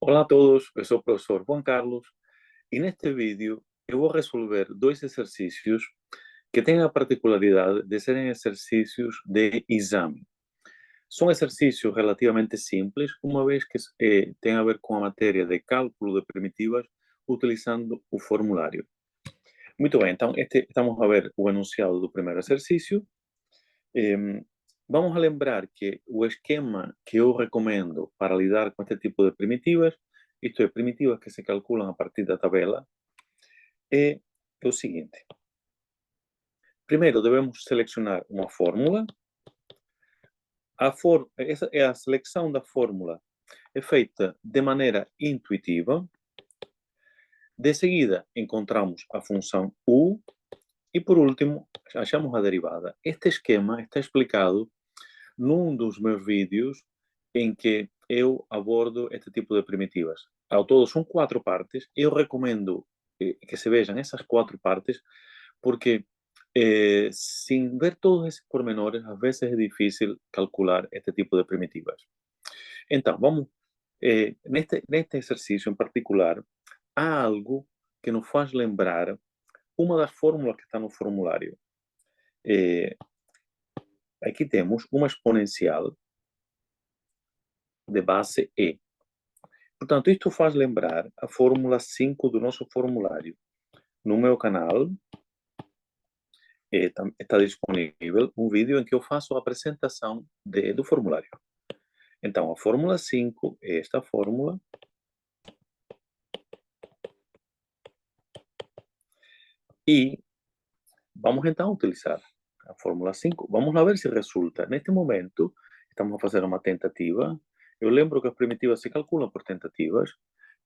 Olá a todos, eu sou o professor Juan Carlos e neste vídeo eu vou resolver dois exercícios que têm a particularidade de serem exercícios de exame. São exercícios relativamente simples, uma vez que têm a ver com a matéria de cálculo de primitivas utilizando o formulário. Muito bem, então estamos a ver o enunciado do primeiro exercício. Vamos a lembrar que o esquema que eu recomendo para lidar com este tipo de primitivas, isto é, primitivas que se calculam a partir da tabela, é o seguinte. Primeiro devemos selecionar uma fórmula. A seleção da fórmula é feita de maneira intuitiva. De seguida, encontramos a função u e, por último, achamos a derivada. Este esquema está explicado num dos meus vídeos em que eu abordo este tipo de primitivas. Ao todo são 4 partes. Eu recomendo que se vejam essas 4 partes porque sem ver todos esses pormenores, às vezes é difícil calcular este tipo de primitivas. Então, vamos, neste exercício em particular, há algo que nos faz lembrar uma das fórmulas que está no formulário. Aqui temos uma exponencial de base E. Portanto, isto faz lembrar a fórmula 5 do nosso formulário. No meu canal está disponível um vídeo em que eu faço a apresentação do formulário. Então, a fórmula 5 é esta fórmula. E vamos então utilizar a fórmula 5. Vamos lá ver se resulta. Neste momento, estamos a fazer uma tentativa. Eu lembro que as primitivas se calculam por tentativas.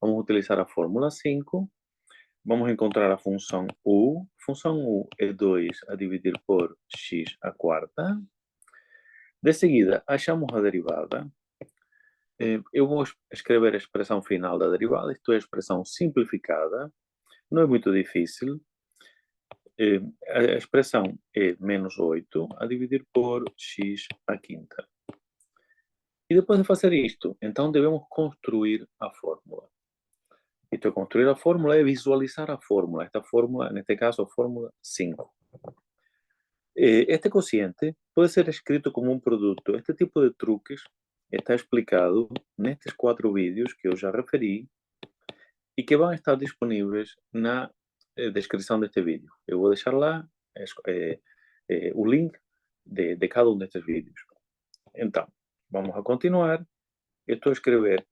Vamos utilizar a fórmula 5. Vamos encontrar a função u. Função u é 2 a dividir por x à quarta. De seguida, achamos a derivada. Eu vou escrever a expressão final da derivada. Isto é a expressão simplificada. Não é muito difícil. A expressão é menos 8 a dividir por x à quinta. E depois de fazer isto, então devemos construir a fórmula. Então, construir a fórmula é visualizar a fórmula. Esta fórmula, neste caso, a fórmula 5. Este quociente pode ser escrito como um produto. Este tipo de truques está explicado nestes 4 vídeos que eu já referi e que vão estar disponíveis na descrição deste vídeo. Eu vou deixar lá o link de cada um destes vídeos. Então, vamos a continuar. Eu estou a escrever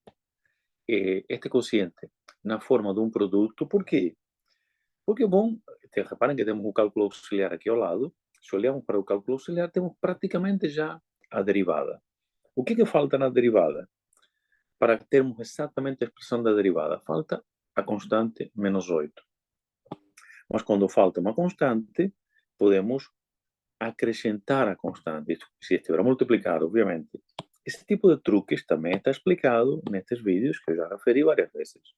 este quociente na forma de um produto. Por quê? Porque, bom, reparem que temos o cálculo auxiliar aqui ao lado. Se olharmos para o cálculo auxiliar, temos praticamente já a derivada. O que falta na derivada? Para termos exatamente a expressão da derivada, falta a constante menos 8. Mas quando falta uma constante, podemos acrescentar a constante. Se estiver multiplicado, obviamente. Esse tipo de truques também está explicado nestes vídeos que eu já referi várias vezes.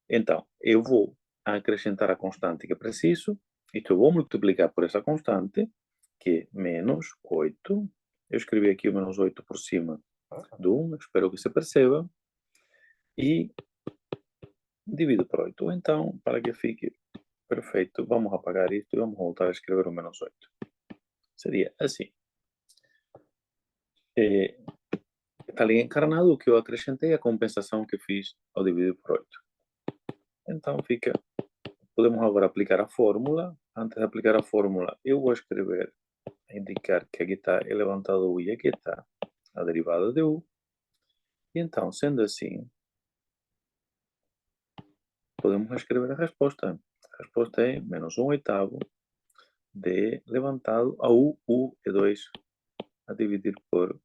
Então, eu vou acrescentar a constante que preciso. Então, eu vou multiplicar por essa constante, que é menos 8. Eu escrevi aqui o menos 8 por cima do 1, espero que se perceba. E divido por 8. Então, para que fique perfeito, vamos apagar isto e vamos voltar a escrever o menos 8. Seria assim. Está ali encarnado o que eu acrescentei, a compensação que fiz ao dividir por 8. Então, fica... Podemos agora aplicar a fórmula. Antes de aplicar a fórmula, eu vou escrever, indicar que aqui está levantado u e aqui está a derivada de u. E então, sendo assim, podemos escrever a resposta. A resposta é menos 1/8 de levantado a u. U é 2 a dividir por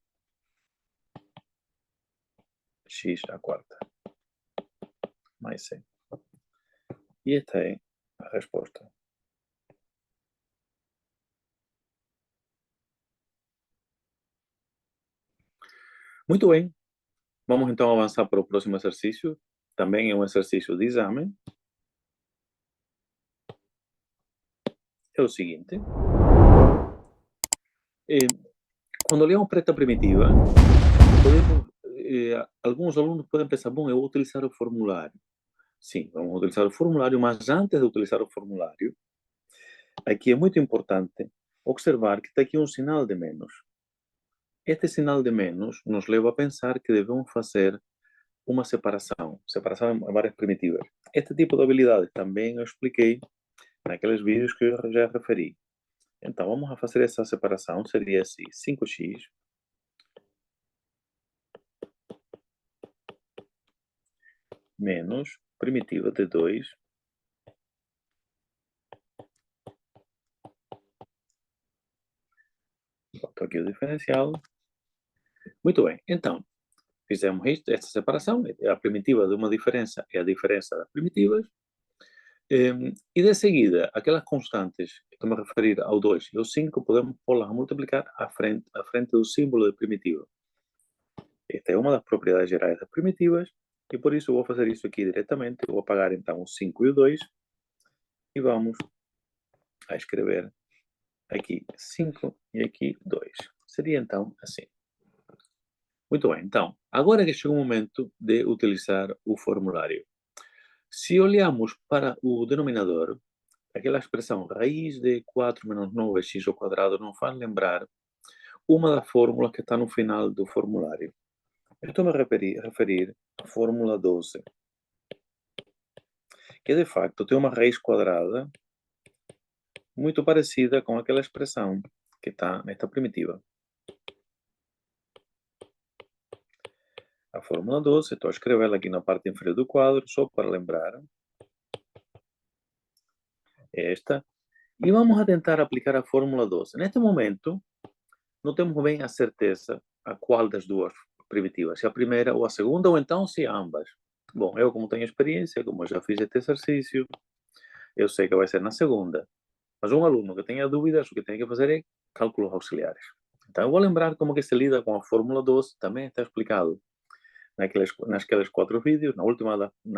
x à quarta. Mais 100. E esta é a resposta. Muito bem. Vamos então avançar para o próximo exercício. Também é um exercício de exame. É o seguinte. Quando olhamos para esta primitiva, alguns alunos podem pensar, bom, eu vou utilizar o formulário. Sim, vamos utilizar o formulário, mas antes de utilizar o formulário, aqui é muito importante observar que está aqui um sinal de menos. Este sinal de menos nos leva a pensar que devemos fazer uma separação em várias primitivas. Este tipo de habilidade também eu expliquei naqueles vídeos que eu já referi. Então, vamos a fazer essa separação, seria assim, 5x menos primitiva de 2 boto aqui o diferencial. Muito bem, então, fizemos isto, esta separação, a primitiva de uma diferença é a diferença das primitivas, e de seguida, aquelas constantes, estou-me a referir ao 2 e ao 5, podemos pô-las a multiplicar à frente do símbolo de primitiva. Esta é uma das propriedades gerais das primitivas, e por isso eu vou fazer isso aqui diretamente, eu vou apagar então o 5 e o 2, e vamos a escrever aqui 5 e aqui 2. Seria então assim. Muito bem, então, agora que chegou o momento de utilizar o formulário. Se olhamos para o denominador, aquela expressão raiz de 4 menos 9x ao quadrado nos faz lembrar uma das fórmulas que está no final do formulário. Eu estou-me a referir à fórmula 12, que de facto tem uma raiz quadrada muito parecida com aquela expressão que está nesta primitiva. A fórmula 12, estou a escrevê-la aqui na parte inferior do quadro, só para lembrar. É esta. E vamos a tentar aplicar a fórmula 12. Neste momento, não temos bem a certeza a qual das duas primitivas, se a primeira ou a segunda, ou então se ambas. Bom, eu como tenho experiência, como eu já fiz este exercício, eu sei que vai ser na segunda. Mas um aluno que tenha dúvidas, o que tem que fazer é cálculos auxiliares. Então, eu vou lembrar como que se lida com a fórmula 12, também está explicado naqueles 4 vídeos, na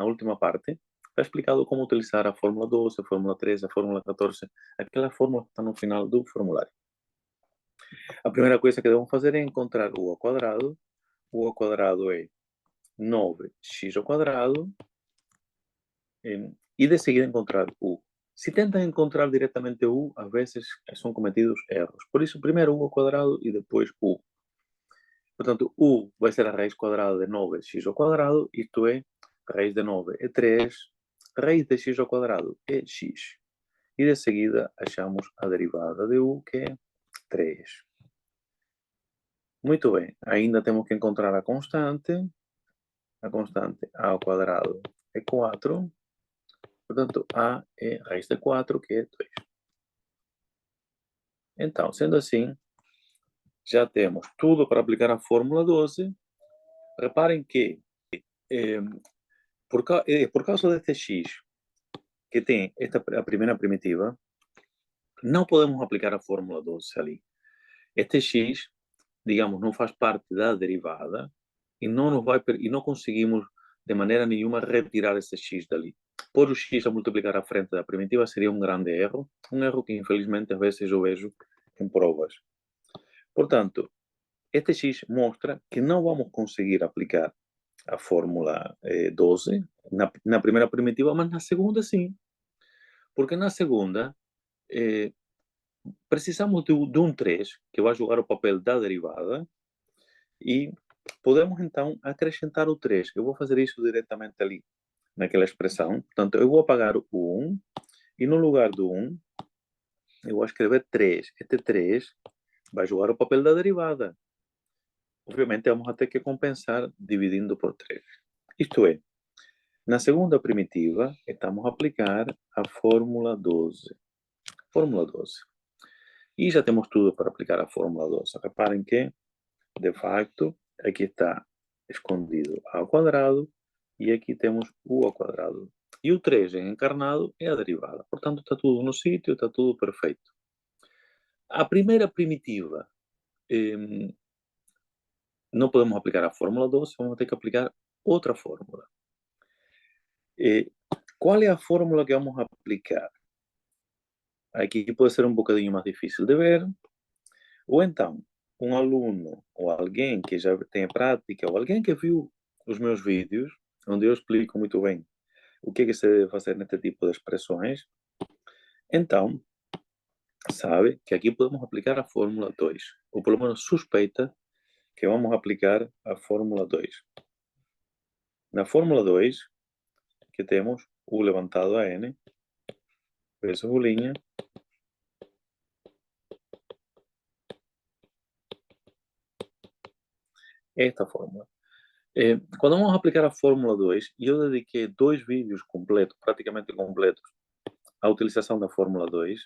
última parte, está explicado como utilizar a fórmula 12, a fórmula 13, a fórmula 14, aquela fórmula que está no final do formulário. A primeira coisa que devemos fazer é encontrar u ao quadrado. U ao quadrado é 9x ao quadrado, e de seguida encontrar u. Se tentam encontrar diretamente u, às vezes são cometidos erros. Por isso, primeiro u ao quadrado e depois u. Portanto, u vai ser a raiz quadrada de 9x ao quadrado, isto é, raiz de 9 é 3, raiz de x ao quadrado é x. E de seguida achamos a derivada de u, que é 3. Muito bem, ainda temos que encontrar a constante. A constante a ao quadrado é 4. Portanto, a é raiz de 4, que é 2. Então, sendo assim, já temos tudo para aplicar a fórmula 12. Reparem que, por causa deste x, que tem a primeira primitiva, não podemos aplicar a fórmula 12 ali. Este x, digamos, não faz parte da derivada e não conseguimos de maneira nenhuma retirar esse x dali. Pôr o x a multiplicar à frente da primitiva seria um grande erro, um erro que infelizmente às vezes eu vejo em provas. Portanto, este x mostra que não vamos conseguir aplicar a fórmula 12 na primeira primitiva, mas na segunda sim. Porque na segunda precisamos de um 3, que vai jogar o papel da derivada, e podemos então acrescentar o 3. Eu vou fazer isso diretamente ali, naquela expressão. Portanto, eu vou apagar o 1, e no lugar do 1, eu vou escrever 3. Este 3 vai jogar o papel da derivada. Obviamente, vamos ter que compensar dividindo por 3. Isto é, na segunda primitiva, estamos a aplicar a fórmula 12. Fórmula 12. E já temos tudo para aplicar a fórmula 12. Reparem que, de facto, aqui está escondido a ao quadrado e aqui temos u ao quadrado. E o 3 em encarnado é a derivada. Portanto, está tudo no sítio, está tudo perfeito. A primeira primitiva, não podemos aplicar a fórmula 12, vamos ter que aplicar outra fórmula. Qual é a fórmula que vamos aplicar? Aqui pode ser um bocadinho mais difícil de ver. Ou então, um aluno ou alguém que já tem prática ou alguém que viu os meus vídeos, onde eu explico muito bem o que é que se deve fazer neste tipo de expressões, então sabe que aqui podemos aplicar a fórmula 2, ou pelo menos suspeita que vamos aplicar a fórmula 2. Na fórmula 2, que temos U levantado a N, vezes U', esta fórmula. Quando vamos aplicar a fórmula 2, eu dediquei 2 vídeos completos, praticamente completos, à utilização da fórmula 2.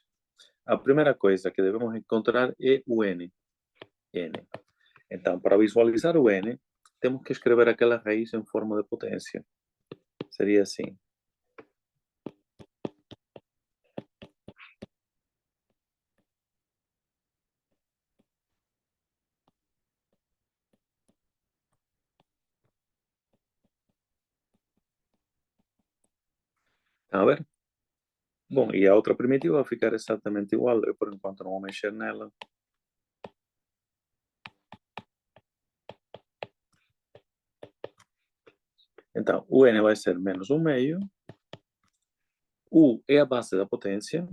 A primeira coisa que devemos encontrar é o N. N. Então, para visualizar o N, temos que escrever aquela raiz em forma de potência. Seria assim. Estão a ver? Bom, e a outra primitiva vai ficar exatamente igual. Eu, por enquanto, não vou mexer nela. Então, o N vai ser menos 1/2. U é a base da potência.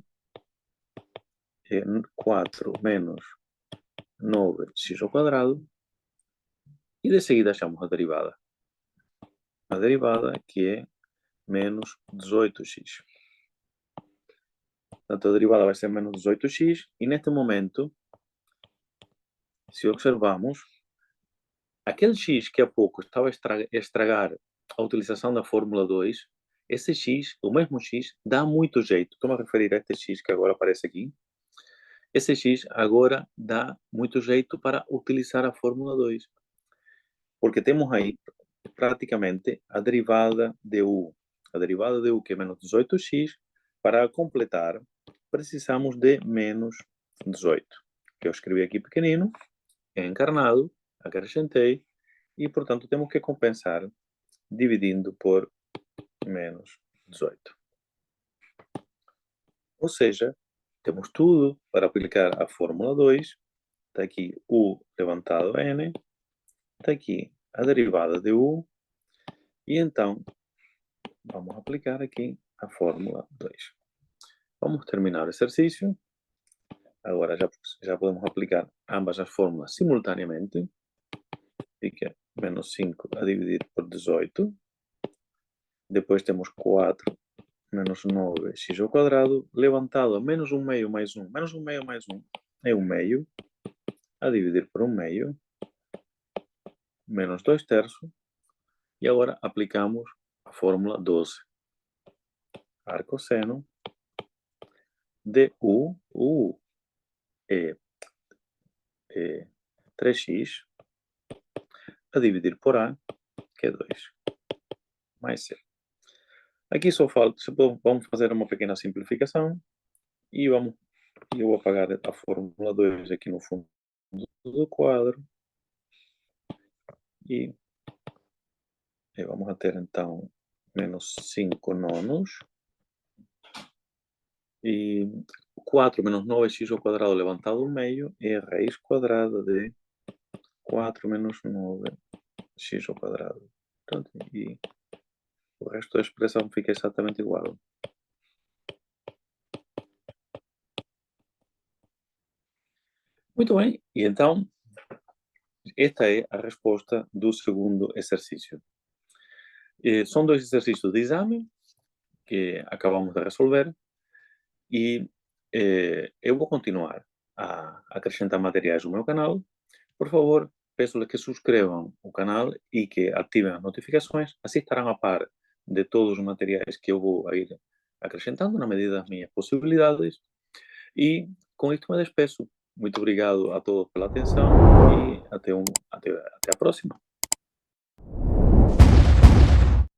É 4 menos 9x ao quadrado. E de seguida achamos a derivada. A derivada que é menos 18x. Portanto, a derivada vai ser menos 18x. E neste momento, se observarmos, aquele x que há pouco estava a estragar a utilização da fórmula 2, esse x, o mesmo x, dá muito jeito. Estou a referir a este x que agora aparece aqui. Esse x agora dá muito jeito para utilizar a fórmula 2. Porque temos aí praticamente a derivada de u. A derivada de u, que é menos 18x, para completar, precisamos de menos 18. Que eu escrevi aqui pequenino, é encarnado, acrescentei, e, portanto, temos que compensar dividindo por menos 18. Ou seja, temos tudo para aplicar a fórmula 2. Está aqui u levantado a n, está aqui a derivada de u, e então vamos aplicar aqui a fórmula 2. Vamos terminar o exercício. Agora já podemos aplicar ambas as fórmulas simultaneamente. Fica menos 5 a dividir por 18. Depois temos 4 menos 9x ao quadrado, levantado a menos 1/2 mais 1. Menos 1/2 mais 1 é 1/2, a dividir por 1/2, menos 2/3. E agora aplicamos a fórmula 12. Arcosseno de U é 3x, a dividir por A, que é 2, mais C. Aqui só falta, vamos fazer uma pequena simplificação e eu vou apagar a fórmula 2 aqui no fundo do quadro e vamos a ter então menos 5 nonos e 4 menos 9x ao quadrado levantado ao meio é a raiz quadrada de 4 menos 9x ao quadrado. Portanto, e o resto da expressão fica exatamente igual. Muito bem, e então esta é a resposta do segundo exercício. São 2 exercícios de exame que acabamos de resolver e eu vou continuar a acrescentar materiais no meu canal. Por favor, peço-lhes que subscrevam o canal e que ativem as notificações, assim estarão a par de todos os materiais que eu vou ir acrescentando na medida das minhas possibilidades. E com isto me despeço. Muito obrigado a todos pela atenção e até a próxima.